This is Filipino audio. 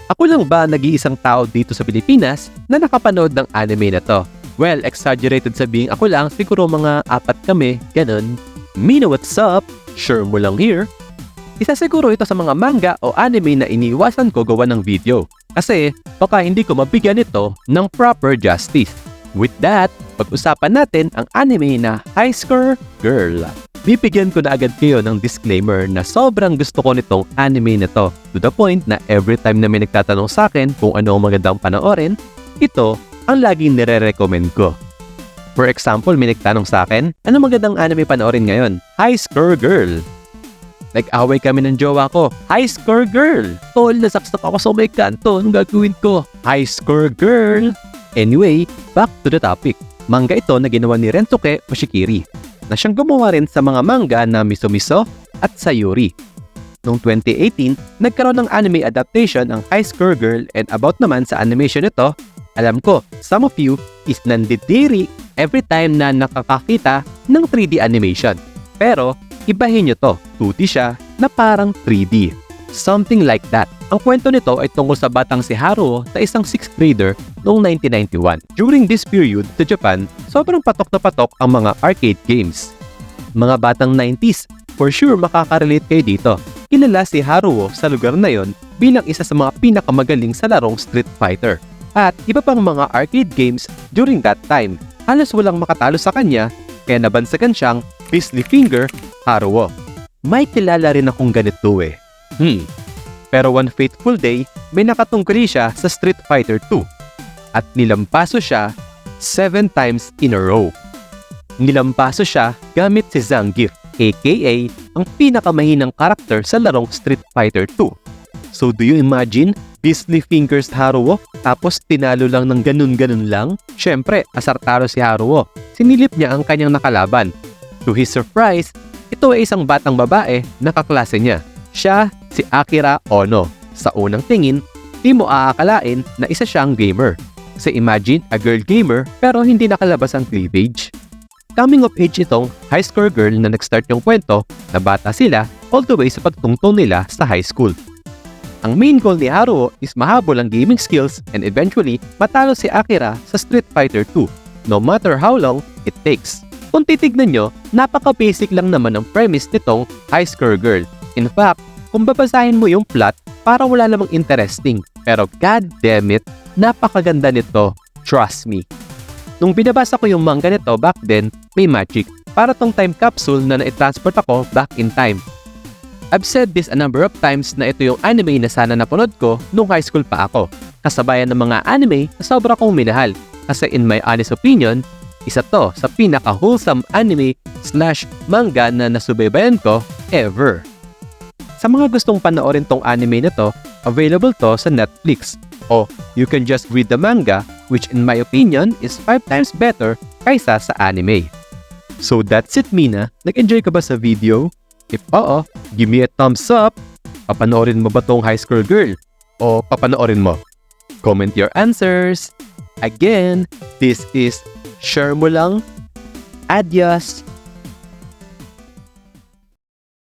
Ako lang ba nag-iisang tao dito sa Pilipinas na nakapanood ng anime na to? Well, exaggerated sabihin ako lang, siguro mga 4 kami, ganun. Mina, what's up? Sure mo lang here. Isa siguro ito sa mga manga o anime na iniiwasan ko gawa ng video. Kasi baka hindi ko mabigyan ito ng proper justice. With that, pag-usapan natin ang anime na High Score Girl. Bibigyan ko na agad kayo ng disclaimer na sobrang gusto ko nitong anime na to. To the point na every time na may nagtatanong sa akin kung ano ang magandang panoorin, ito ang laging nire-recommend ko. For example, may nagtanong sa akin, ano magandang anime panoorin ngayon? High Score Girl. Nag-away kami ng jowa ko, High Score Girl. Tol, nasaksak ako sa may kanto, anong gagawin ko? High Score Girl. Anyway, back to the topic. Manga ito na ginawa ni Rensuke Hoshikiri, na siyang gumawa rin sa mga manga na Miso Miso at Sayuri. Noong 2018, nagkaroon ng anime adaptation ang High Score Girl, and about naman sa animation nito, alam ko, some of you is nandidiri every time na nakakakita ng 3D animation. Pero, ibahin nyo to, 2D siya na parang 3D. Something like that. Ang kwento nito ay tungkol sa batang si Haruo na isang 6th grader noong 1991. During this period, sa Japan, sobrang patok na patok ang mga arcade games. Mga batang 90s, for sure makaka-relate kayo dito. Kilala si Haruo sa lugar na yon bilang isa sa mga pinakamagaling sa larong Street Fighter. At iba pang mga arcade games during that time. Halos walang makatalo sa kanya, kaya nabansagan siyang Beastly Finger Haruo. May kilala rin akong ganito eh. Pero one fateful day, may nakatungkoli siya sa Street Fighter 2 at nilampaso siya 7 times in a row. Nilampaso siya gamit si Zangief, aka ang pinakamahinang karakter sa larong Street Fighter 2. So do you imagine, Beastly Fingers Haruo, tapos tinalo lang ng ganun-ganun lang? Syempre, asartado si Haruo. Sinilip niya ang kanyang nakalaban. To his surprise, ito ay isang batang babae na kaklase niya. Siya si Akira Ono. Sa unang tingin, di mo aakalain na isa siyang gamer. Kasi imagine a girl gamer pero hindi nakalabas ang cleavage. Coming of age itong high score girl na nag-start yung kwento na bata sila all the way sa pagtungtong nila sa high school. Ang main goal ni Haruo is mahabol ang gaming skills and eventually matalo si Akira sa Street Fighter 2, no matter how long it takes. Kung titignan nyo, napaka-basic lang naman ang premise nitong high score girl. In fact, kung babasahin mo yung plot, parang wala namang interesting. Pero god damn it, napakaganda nito. Trust me. Nung binabasa ko yung manga nito back then, may magic. Para tong time capsule na na-transport ako back in time. I've said this a number of times na ito yung anime na sana napanood ko nung high school pa ako. Kasabayan ng mga anime na sobra kong minahal. Kasi in my honest opinion, isa to sa pinaka-wholesome anime/manga na nasubaybayan ko ever. Sa mga gustong panoorin tong anime na to, available to sa Netflix. O you can just read the manga, which in my opinion is 5 times better kaysa sa anime. So that's it, Mina. Nag-enjoy ka ba sa video? If oo, give me a thumbs up. Papanoorin mo ba tong High Score Girl? O papanoorin mo? Comment your answers. Again, this is Share Mo Lang. Adios!